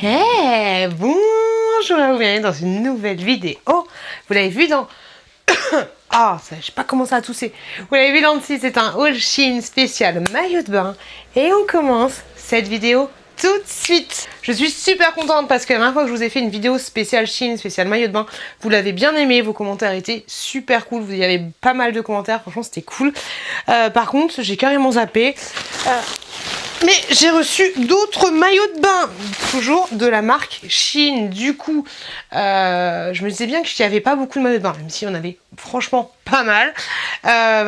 Hey, bonjour à vous, bienvenue dans une nouvelle vidéo. Vous l'avez vu dans... Ah, ça, je sais pas comment ça a toussé. Vous l'avez vu dans le titre, c'est un haul Shein spécial maillot de bain. Et on commence cette vidéo tout de suite. Je suis super contente parce que la dernière fois que je vous ai fait une vidéo spéciale Shein, spéciale maillot de bain, vous l'avez bien aimé, vos commentaires étaient super cool, vous y avez pas mal de commentaires, franchement c'était cool. Par contre, j'ai carrément zappé. Mais j'ai reçu d'autres maillots de bain, toujours de la marque Shein. Du coup, je me disais bien qu'il n'y avait pas beaucoup de maillots de bain, même si on avait franchement pas mal.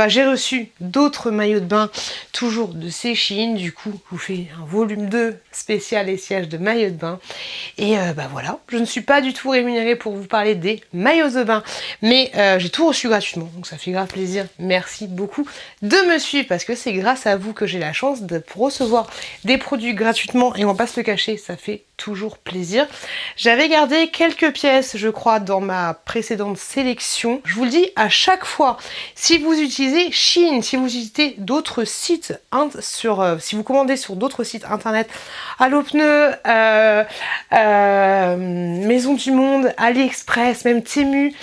J'ai reçu d'autres maillots de bain, toujours de ces Shein. Du coup, je vous fais un volume 2 spécial essayage de maillots de bain. Et voilà, je ne suis pas du tout rémunérée pour vous parler des maillots de bain, mais j'ai tout reçu gratuitement, donc ça fait grave plaisir. Merci beaucoup de me suivre, parce que c'est grâce à vous que j'ai la chance de recevoir des produits gratuitement, et on va pas se le cacher, ça fait toujours plaisir. J'avais gardé quelques pièces, je crois, dans ma précédente sélection. Je vous le dis à chaque fois, si vous utilisez Shein, si vous utilisez d'autres sites, si vous commandez sur d'autres sites internet, Allopneu, Maison du Monde, AliExpress, même Temu,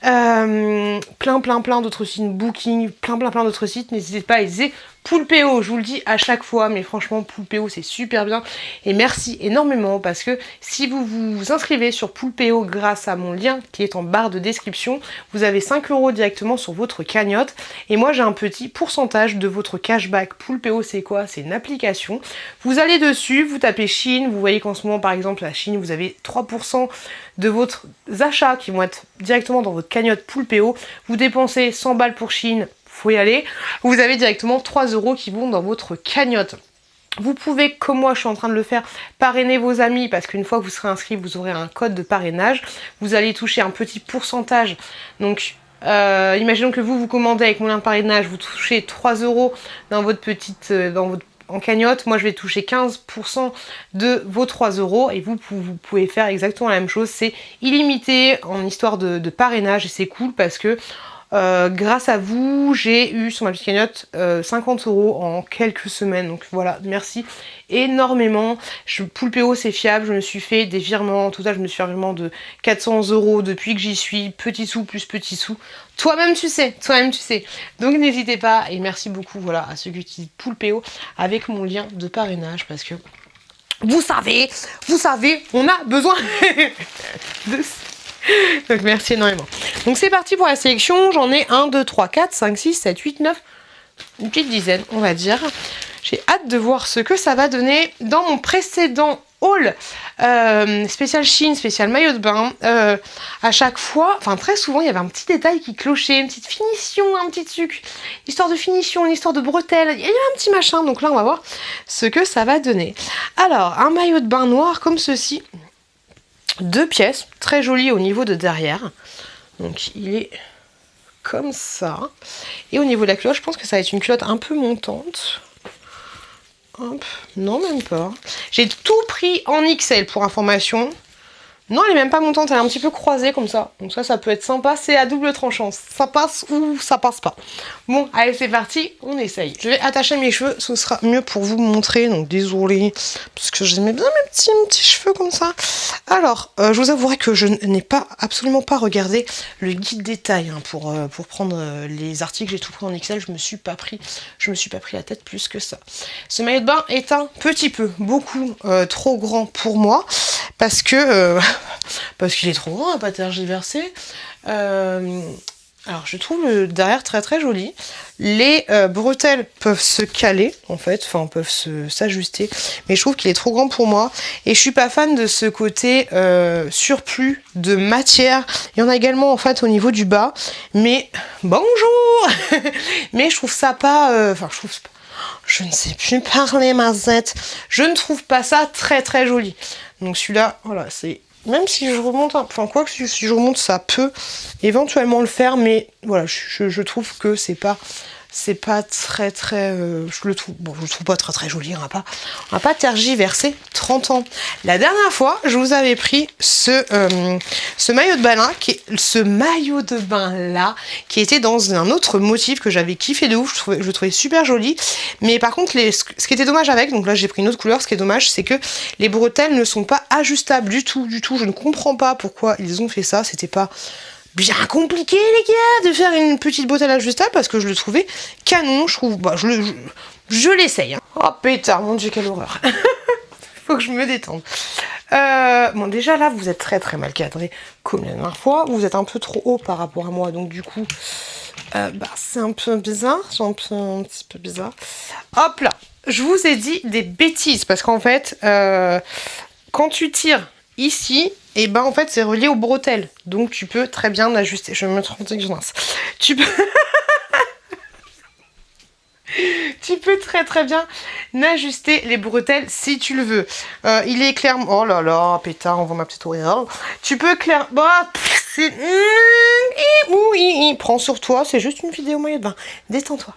plein d'autres sites, Booking, plein d'autres sites, n'hésitez pas à utiliser Poulpeo. Je vous le dis à chaque fois, mais franchement Poulpeo c'est super bien, et merci énormément, parce que si vous vous inscrivez sur Poulpeo grâce à mon lien qui est en barre de description, vous avez 5 € directement sur votre cagnotte, et moi j'ai un petit pourcentage de votre cashback. Poulpeo, c'est quoi? C'est une application, vous allez dessus, vous tapez Shein, vous voyez qu'en ce moment par exemple à Shein vous avez 3% de votre achats qui vont être directement dans votre cagnotte Poulpeo. Vous dépensez 100 balles pour Shein, faut y aller, vous avez directement 3 € qui vont dans votre cagnotte. Vous pouvez, comme moi je suis en train de le faire, parrainer vos amis, parce qu'une fois que vous serez inscrit, vous aurez un code de parrainage, vous allez toucher un petit pourcentage. Donc imaginons que vous commandez avec mon lien de parrainage, vous touchez 3 € dans votre petite en cagnotte, moi je vais toucher 15% de vos 3 €, et vous pouvez faire exactement la même chose. C'est illimité en histoire de parrainage, et c'est cool parce que grâce à vous, j'ai eu sur ma petite cagnotte 50 € en quelques semaines. Donc voilà, merci énormément. Poulpeo c'est fiable, je me suis fait des virements, en tout ça je me suis fait un virement de 400 € depuis que j'y suis, petit sou plus petit sou. Toi-même tu sais. Donc n'hésitez pas, et merci beaucoup voilà à ceux qui utilisent Poulpeo avec mon lien de parrainage, parce que vous savez, on a besoin de... Donc merci énormément. Donc c'est parti pour la sélection. J'en ai 1, 2, 3, 4, 5, 6, 7, 8, 9. Une petite dizaine, on va dire. J'ai hâte de voir ce que ça va donner. Dans mon précédent haul spécial Shein, spécial maillot de bain, à chaque fois, enfin très souvent, il y avait un petit détail qui clochait, une petite finition, un petit truc, une histoire de finition, une histoire de bretelle, il y a un petit machin. Donc là, on va voir ce que ça va donner. Alors, un maillot de bain noir comme ceci. 2 pièces, très joli au niveau de derrière. Donc il est comme ça. Et au niveau de la culotte, je pense que ça va être une culotte un peu montante. Hop, non même pas. J'ai tout pris en XL pour information. Non, elle est même pas montante, elle est un petit peu croisée comme ça. Donc ça peut être sympa, c'est à double tranchant. Ça passe ou ça passe pas. Bon, allez, c'est parti, on essaye. Je vais attacher mes cheveux, ce sera mieux pour vous montrer. Donc désolé, parce que j'aimais bien mes petits cheveux comme ça. Alors, je vous avouerai que je n'ai absolument pas regardé le guide détail hein, pour prendre les articles. J'ai tout pris en XL, je me suis pas pris la tête plus que ça. Ce maillot de bain est un petit peu, beaucoup trop grand pour moi, parce qu'il est trop grand à pas tergiverser. Alors je trouve le derrière très joli. Les bretelles peuvent se caler en fait, enfin peuvent s'ajuster, mais je trouve qu'il est trop grand pour moi, et je suis pas fan de ce côté surplus de matière. Il y en a également en fait au niveau du bas, mais bonjour. Mais je trouve ça pas, je ne sais plus parler Mazette, je ne trouve pas ça très joli. Donc celui-là, voilà, c'est... Même si je remonte, si je remonte, ça peut éventuellement le faire, mais voilà, je trouve que c'est pas c'est pas très je le trouve pas très joli, on va pas tergiverser 30 ans. La dernière fois, je vous avais pris ce maillot de bain là, qui était dans un autre motif que j'avais kiffé de ouf, je le trouvais super joli. Mais par contre, ce qui était dommage avec, donc là j'ai pris une autre couleur, ce qui est dommage, c'est que les bretelles ne sont pas ajustables du tout. Je ne comprends pas pourquoi ils ont fait ça, c'était pas bien compliqué les gars de faire une petite bretelle ajustable parce que je le trouvais canon, je trouve. Bah, je l'essaye. Hein. Oh pétard, mon dieu, quelle horreur. Faut que je me détende. Bon, déjà là, vous êtes très mal cadré comme la dernière fois. Vous êtes un peu trop haut par rapport à moi, donc du coup, c'est un peu bizarre. C'est un petit peu bizarre. Hop là, je vous ai dit des bêtises parce qu'en fait, quand tu tires ici, et ben en fait c'est relié aux bretelles, donc tu peux très bien ajuster. Je vais me tromper que je mince. Tu peux tu peux très bien ajuster les bretelles si tu le veux. Il est clairement... Oh là là, pétard, on voit ma petite auréole. Tu peux clairement... Bah, c'est... Prends sur toi, c'est juste une vidéo maillot de bain. Détends-toi,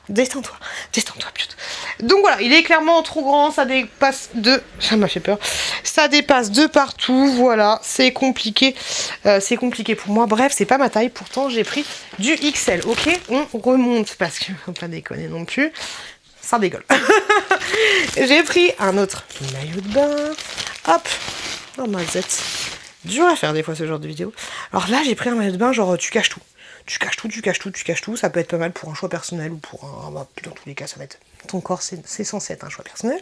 pute. Donc voilà, il est clairement trop grand, ça dépasse de... Ça m'a fait peur. Ça dépasse de partout, voilà, c'est compliqué. C'est compliqué pour moi. Bref, c'est pas ma taille, pourtant j'ai pris du XL, ok? On remonte, parce que faut pas déconner non plus. Ça dégueule. J'ai pris un autre maillot de bain. Hop. Oh ma zette. Dur à faire des fois ce genre de vidéo. Alors là, j'ai pris un maillot de bain, genre tu caches tout. Tu caches tout. Ça peut être pas mal pour un choix personnel ou pour un... Bah, dans tous les cas, ça va être... Ton corps, c'est censé être un choix personnel.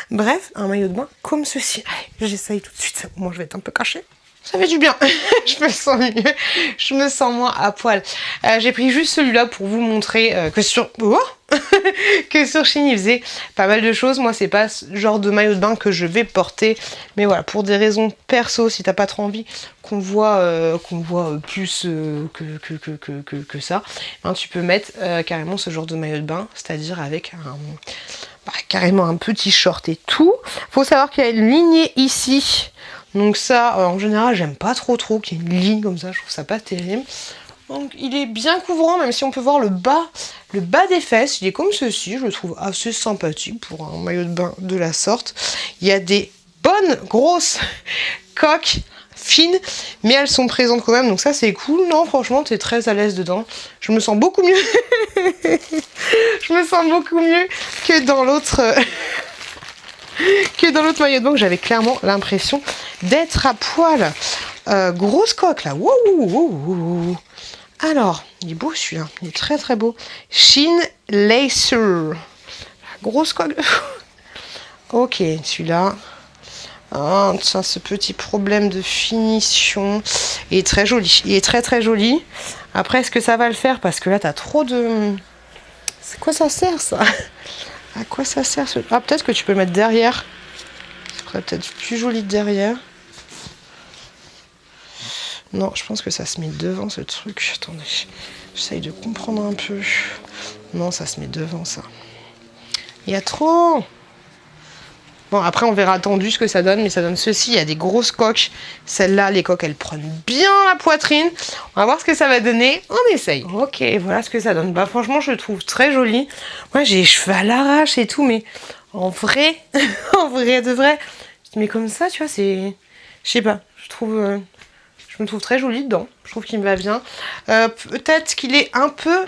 Bref, un maillot de bain comme ceci. Allez, j'essaye tout de suite. Moi, je vais être un peu cachée. Ça fait du bien, je me sens mieux, je me sens moins à poil. J'ai pris juste celui-là pour vous montrer que sur... que sur Shein, il faisait pas mal de choses. Moi, c'est pas ce genre de maillot de bain que je vais porter. Mais voilà, pour des raisons perso, si t'as pas trop envie qu'on voit plus que ça, hein, tu peux mettre carrément ce genre de maillot de bain, c'est-à-dire avec carrément un petit short et tout. Faut savoir qu'il y a une lignée ici. Donc ça, en général, j'aime pas trop qu'il y ait une ligne comme ça, je trouve ça pas terrible. Donc il est bien couvrant, même si on peut voir le bas des fesses, il est comme ceci, je le trouve assez sympathique pour un maillot de bain de la sorte. Il y a des bonnes grosses coques fines, mais elles sont présentes quand même, donc ça c'est cool. Non, franchement, t'es très à l'aise dedans. Je me sens beaucoup mieux. Je me sens beaucoup mieux que dans l'autre... maillot de bain, j'avais clairement l'impression d'être à poil. Grosse coque là. Wow. Alors, il est beau celui-là. Il est très beau. Shein Lacer. Grosse coque. Ok, celui-là. Ah, ça, ce petit problème de finition. Il est très joli. Il est très joli. Après, est-ce que ça va le faire? Parce que là, t'as trop de... C'est quoi ça sert, ça? À quoi ça sert ce... Ah, peut-être que tu peux le mettre derrière. Ça serait peut-être plus joli derrière. Non, je pense que ça se met devant ce truc. Attendez, j'essaye de comprendre un peu. Non, ça se met devant ça. Il y a trop... Bon, après, on verra tendu ce que ça donne, mais ça donne ceci. Il y a des grosses coques. Celles-là, les coques, elles prennent bien la poitrine. On va voir ce que ça va donner. On essaye. Ok, voilà ce que ça donne. Bah, franchement, je le trouve très joli. Moi, j'ai les cheveux à l'arrache et tout, mais en vrai, en vrai de vrai, mais comme ça, tu vois, c'est... Je sais pas, je me trouve très jolie dedans. Je trouve qu'il me va bien. Peut-être qu'il est un peu...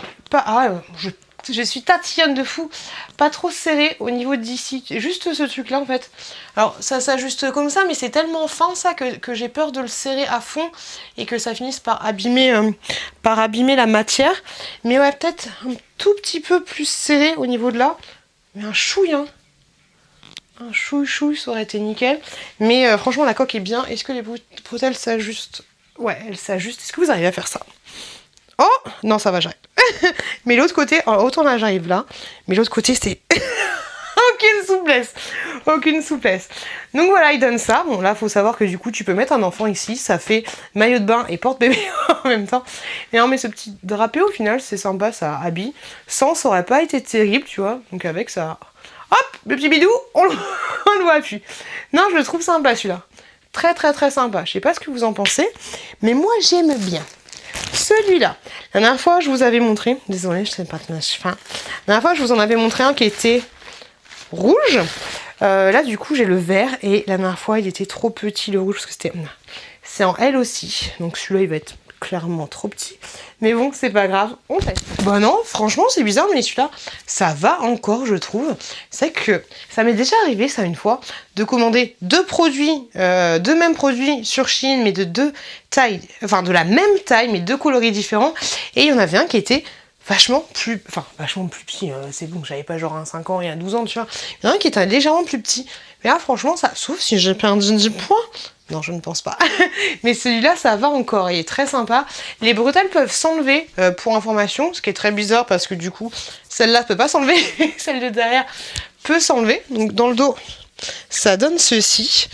Je suis tatillonne de fou, pas trop serré au niveau d'ici, juste ce truc là en fait. Alors ça s'ajuste comme ça, mais c'est tellement fin ça que j'ai peur de le serrer à fond et que ça finisse par abîmer la matière. Mais ouais, peut-être un tout petit peu plus serré au niveau de là, mais un chouille, hein. Un chouille, ça aurait été nickel. Mais franchement la coque est bien. Est-ce que les bretelles s'ajustent? Ouais, elles s'ajustent. Est-ce que vous arrivez à faire ça? Oh non, ça va, j'arrive. Mais l'autre côté, alors autant là j'arrive là, mais l'autre côté c'est aucune souplesse. Donc voilà, il donne ça. Bon là, faut savoir que du coup tu peux mettre un enfant ici, ça fait maillot de bain et porte-bébé en même temps. Et on met ce petit drapé au final, c'est sympa, ça habille. Sans, ça aurait pas été terrible, tu vois. Donc avec ça, hop, le petit bidou, on le voit plus. Non, je le trouve sympa celui-là. Très sympa. Je sais pas ce que vous en pensez, mais moi j'aime bien. celui-là. La dernière fois, je vous avais montré, désolée, je sais pas de fin. La dernière fois, je vous en avais montré un qui était rouge. Là, du coup, j'ai le vert et la dernière fois, il était trop petit le rouge parce que c'était... C'est en L aussi, donc celui-là, il va être clairement trop petit. Mais bon, c'est pas grave, on teste. Bah non, franchement, c'est bizarre, mais celui-là, ça va encore, je trouve. C'est que ça m'est déjà arrivé, ça, une fois, de commander deux mêmes produits sur Shein, mais de deux tailles, enfin, de la même taille, mais deux coloris différents. Et il y en avait un qui était vachement plus petit, c'est bon, j'avais pas genre un 5 ans et un 12 ans, tu vois. Il y en a un qui était légèrement plus petit. Mais là, franchement, ça, sauf si j'ai perdu 10 points. Non, je ne pense pas. Mais celui-là, ça va encore. Il est très sympa. Les bretelles peuvent s'enlever, pour information, ce qui est très bizarre parce que du coup, celle-là ne peut pas s'enlever. Celle de derrière peut s'enlever. Donc dans le dos, ça donne ceci.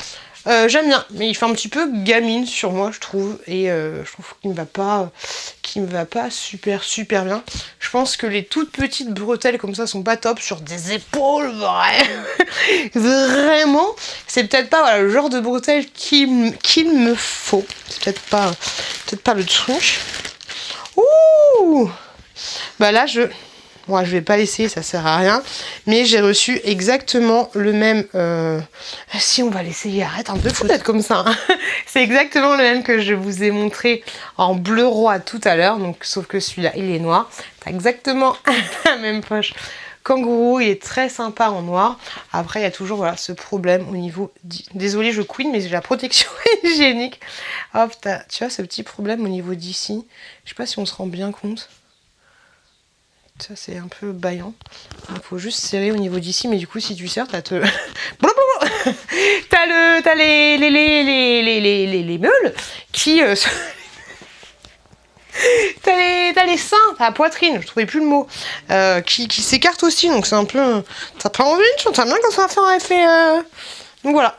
J'aime bien, mais il fait un petit peu gamine sur moi, je trouve. Et je trouve qu'il me va pas super bien. Je pense que les toutes petites bretelles comme ça sont pas top sur des épaules, vraiment. C'est peut-être pas voilà, le genre de bretelles qu'il me faut. C'est peut-être pas le truc. Ouh, bah là moi, je vais pas l'essayer, ça sert à rien. Mais j'ai reçu exactement le même... Si, on va l'essayer. Arrête un peu de foutre comme ça. Hein. C'est exactement le même que je vous ai montré en bleu roi tout à l'heure. Donc, sauf que celui-là, il est noir. T'as exactement la même poche. Kangourou, il est très sympa en noir. Après, il y a toujours voilà, ce problème au niveau... Désolée, je queen, mais j'ai la protection hygiénique. Hop, tu vois ce petit problème au niveau d'ici. Je sais pas si on se rend bien compte. Ça c'est un peu baillant. Il faut juste serrer au niveau d'ici, mais du coup si tu serres, t'as les meules qui t'as les seins, t'as la poitrine, je trouvais plus le mot, qui s'écartent aussi, donc c'est un peu... T'as pas envie, t'as bien quand ça va faire un effet... Donc voilà.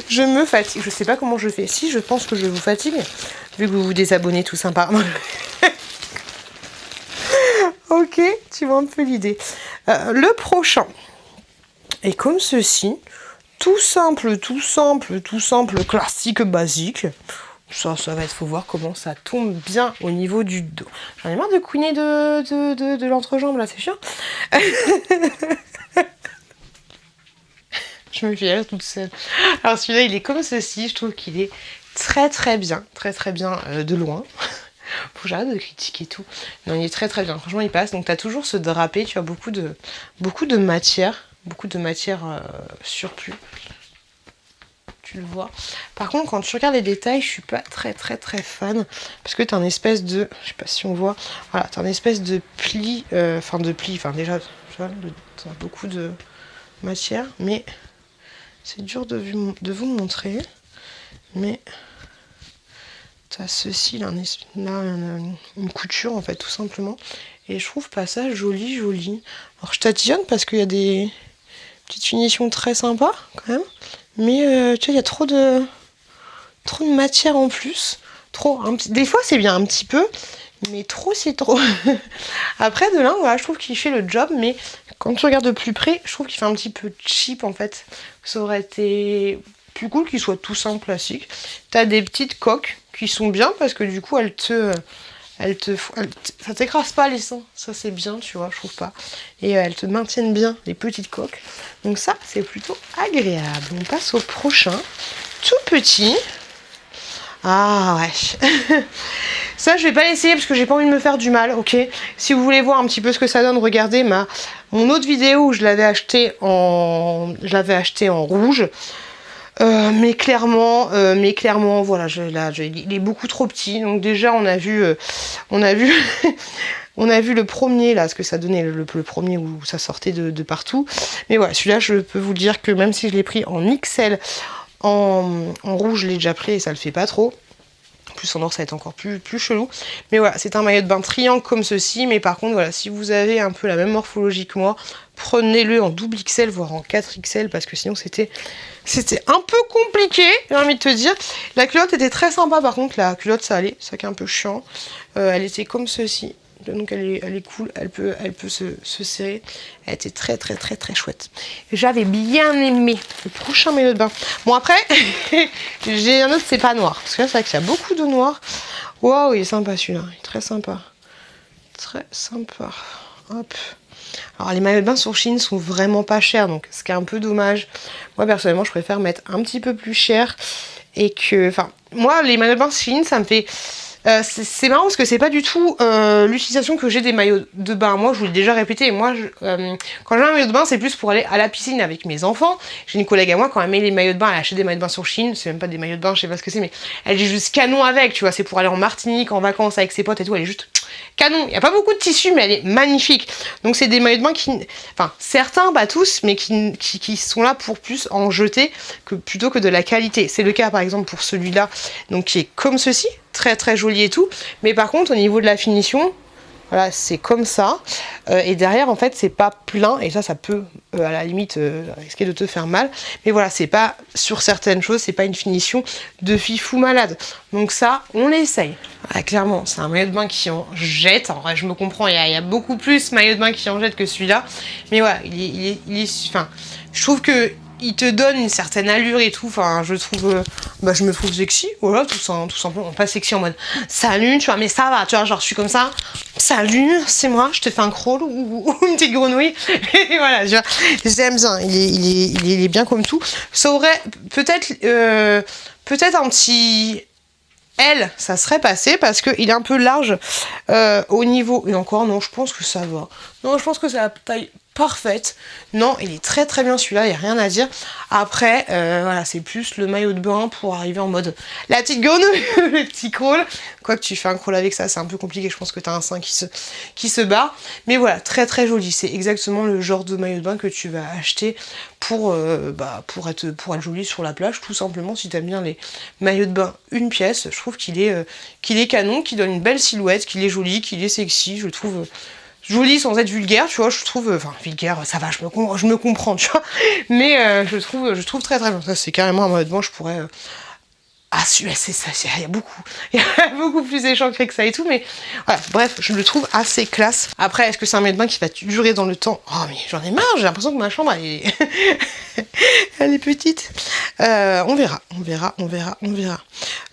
Je me fatigue, je sais pas comment je fais. Si, je pense que je vous fatigue, vu que vous vous désabonnez tout sympa. Ok, tu vois un peu l'idée. Le prochain est comme ceci. Tout simple, classique, basique. Ça va être, faut voir comment ça tombe bien au niveau du dos. J'en ai marre de couiner de l'entrejambe là, c'est chiant. Je me fais rire toute seule. Alors celui-là, il est comme ceci. Je trouve qu'il est très bien de loin. Faut que j'arrête de critiquer tout. Non, il est très bien. Franchement, il passe. Donc, t'as toujours ce drapé. Tu as beaucoup de matière. Surplus. Tu le vois. Par contre, quand tu regardes les détails, je suis pas très fan. Parce que t'as un espèce de... Je sais pas si on voit. Voilà, t'as un espèce de pli. Enfin, déjà, tu vois, t'as beaucoup de matière. Mais c'est dur de vous montrer. Mais... T'as ceci, là, une couture, en fait, tout simplement. Et je trouve pas ça joli. Alors, je tatillonne parce qu'il y a des petites finitions très sympas, quand même. Mais, tu vois, il y a trop de matière en plus. Des fois, c'est bien un petit peu, mais trop, c'est trop. Après, de là, voilà, je trouve qu'il fait le job, mais quand tu regardes de plus près, je trouve qu'il fait un petit peu cheap, en fait. Ça aurait été plus cool qu'il soit tout simple, classique. T'as des petites coques qui sont bien parce que du coup ça t'écrase pas les seins, ça c'est bien, tu vois, je trouve pas, et elles te maintiennent bien les petites coques, donc ça c'est plutôt agréable. On passe au prochain, tout petit. Ah ouais. Ça je vais pas l'essayer parce que j'ai pas envie de me faire du mal, ok. Si vous voulez voir un petit peu ce que ça donne, regardez mon autre vidéo où je l'avais acheté en rouge. Mais clairement, voilà, il est beaucoup trop petit. Donc déjà, on a vu le premier là, ce que ça donnait, le premier où ça sortait de partout. Mais voilà, celui-là, je peux vous dire que même si je l'ai pris en XL, en rouge, je l'ai déjà pris et ça le fait pas trop. En plus en or ça va être encore plus chelou. Mais voilà, c'est un maillot de bain triangle comme ceci. Mais par contre, voilà, si vous avez un peu la même morphologie que moi, prenez-le en double XL, voire en 4XL, parce que sinon c'était un peu compliqué, j'ai envie de te dire. La culotte était très sympa, par contre, la culotte ça allait, ça qui est un peu chiant. Elle était comme ceci. Donc elle est cool, elle peut se serrer. Elle était très chouette. J'avais bien aimé le prochain maillot de bain. Bon après, j'ai un autre, c'est pas noir. Parce que là c'est vrai qu'il y a beaucoup de noir. Waouh, il est sympa celui-là, il est très sympa. Très sympa. Hop. Alors les maillots de bain sur Shein sont vraiment pas chers, donc ce qui est un peu dommage. Moi personnellement je préfère mettre un petit peu plus cher. Et que, enfin, moi les maillots de bain Shein ça me fait... c'est marrant parce que c'est pas du tout l'utilisation que j'ai des maillots de bain. Moi, je vous l'ai déjà répété, moi, quand j'ai un maillot de bain, c'est plus pour aller à la piscine avec mes enfants. J'ai une collègue à moi, quand elle met les maillots de bain, elle achète des maillots de bain sur Shein. C'est même pas des maillots de bain, je sais pas ce que c'est, mais elle est juste canon avec, tu vois. C'est pour aller en Martinique, en vacances avec ses potes et tout. Elle est juste canon. Il y a pas beaucoup de tissu, mais elle est magnifique. Donc, c'est des maillots de bain qui, enfin, certains, pas tous, mais qui sont là pour plus en jeter plutôt que de la qualité. C'est le cas, par exemple, pour celui-là, donc qui est comme ceci. Très joli et tout, mais par contre au niveau de la finition, voilà, c'est comme ça, et derrière en fait c'est pas plein, et ça peut à la limite risquer de te faire mal, mais voilà, c'est pas, sur certaines choses, c'est pas une finition de fifou malade, donc ça on l'essaye. Ah, clairement c'est un maillot de bain qui en jette, en vrai je me comprends, il y a beaucoup plus maillot de bain qui en jette que celui-là, mais voilà, il est enfin, je trouve que il te donne une certaine allure et tout, enfin je trouve, je me trouve sexy, voilà, tout simplement, pas sexy en mode salut, tu vois, mais ça va, tu vois, genre je suis comme ça, salut, c'est moi, je te fais un crawl ou une petite grenouille, et voilà, j'aime bien, il est bien comme tout, ça aurait peut-être un petit... L, ça serait passé parce qu'il est un peu large au niveau... Et encore, non, je pense que ça va. Non, je pense que c'est la taille parfaite. Non, il est très bien celui-là, il n'y a rien à dire. Après, voilà, c'est plus le maillot de bain pour arriver en mode la petite grenouille, le petit crawl. Quoique tu fais un crawl avec ça, c'est un peu compliqué, je pense que tu as un sein qui se barre. Mais voilà, très joli. C'est exactement le genre de maillot de bain que tu vas acheter pour être joli sur la plage, tout simplement. Si tu aimes bien les maillots de bain une pièce, je trouve qu'il est canon, qu'il donne une belle silhouette, qu'il est joli, qu'il est sexy, je trouve... joli sans être vulgaire, tu vois, je trouve, enfin vulgaire, ça va, je me comprends, tu vois, mais je trouve très bien. Ça c'est carrément un maillot de bain, je pourrais, c'est ça, il y a beaucoup plus échancré que ça et tout, mais voilà, bref, je le trouve assez classe. Après, est-ce que c'est un maillot de bain qui va durer dans le temps? Oh mais j'en ai marre, j'ai l'impression que ma chambre elle est, elle est petite. On verra.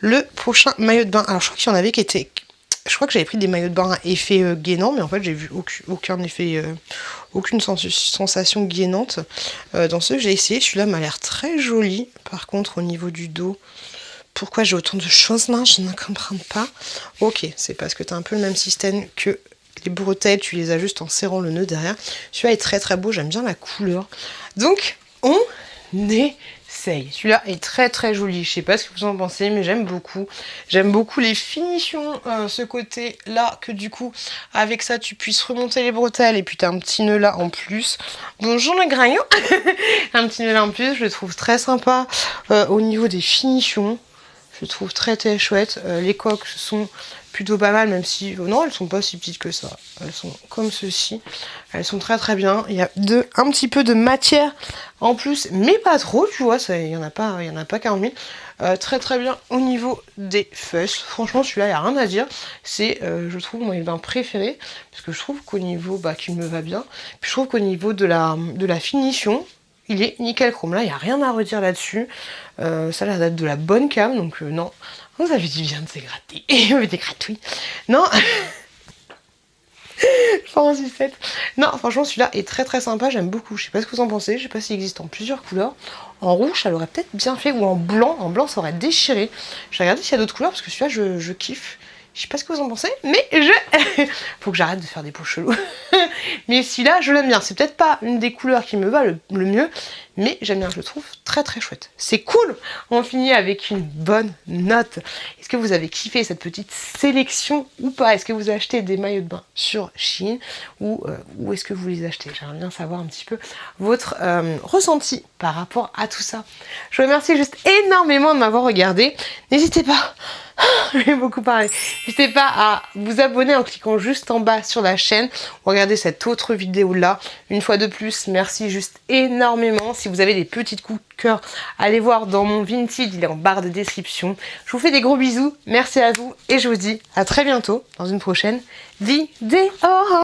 Le prochain maillot de bain, alors je crois qu'il y en avait qui étaient... Je crois que j'avais pris des maillots de bain à effet gainant, mais en fait j'ai vu aucun effet, aucune sensation gainante dans ceux que j'ai essayé. Celui-là m'a l'air très joli. Par contre, au niveau du dos, pourquoi j'ai autant de choses là? Je ne comprends pas. Ok, c'est parce que tu as un peu le même système que les bretelles, tu les ajustes en serrant le nœud derrière. Celui-là est très beau, j'aime bien la couleur. Donc, on est... Celui-là est très joli. Je sais pas ce que vous en pensez, mais j'aime beaucoup. J'aime beaucoup les finitions, ce côté-là, que du coup, avec ça, tu puisses remonter les bretelles. Et puis, tu as un petit nœud là en plus. Bonjour le graillon. Un petit nœud là en plus, je le trouve très sympa. Au niveau des finitions, je le trouve très chouette. Les coques sont plutôt pas mal, même si... non, elles sont pas si petites que ça. Elles sont comme ceci. Elles sont très bien. Il y a un petit peu de matière en plus, mais pas trop, tu vois. Il y en a pas 40 000. Très bien au niveau des fesses. Franchement, celui-là, il n'y a rien à dire. C'est, je trouve, mon bain préféré. Parce que je trouve qu'au niveau, qu'il me va bien. Puis je trouve qu'au niveau de la finition, il est nickel chrome. Là, il n'y a rien à redire là-dessus. Ça a l'air d'être de la bonne cam, donc non. Ça fait du bien de s'égratter. Et des gratouilles. Non. Non, franchement, celui-là est très sympa. J'aime beaucoup. Je sais pas ce que vous en pensez. Je sais pas s'il existe en plusieurs couleurs. En rouge, ça l'aurait peut-être bien fait. Ou en blanc. En blanc, ça aurait déchiré. Je vais regarder s'il y a d'autres couleurs parce que celui-là, je kiffe. Je sais pas ce que vous en pensez, mais faut que j'arrête de faire des peaux chelous. Mais celui-là, je l'aime bien. C'est peut-être pas une des couleurs qui me va le mieux, mais j'aime bien, je le trouve très chouette. C'est cool. On finit avec une bonne note. Est-ce que vous avez kiffé cette petite sélection ou pas? Est-ce que vous achetez des maillots de bain sur Shein ou est-ce que vous les achetez? J'aimerais bien savoir un petit peu votre ressenti par rapport à tout ça. Je vous remercie juste énormément de m'avoir regardé. N'hésitez pas J'ai beaucoup parlé. N'hésitez pas à vous abonner en cliquant juste en bas sur la chaîne. Regardez cette autre vidéo là. Une fois de plus, merci juste énormément. Si vous avez des petits coups de cœur, allez voir dans mon Vinted, il est en barre de description. Je vous fais des gros bisous. Merci à vous et je vous dis à très bientôt dans une prochaine vidéo.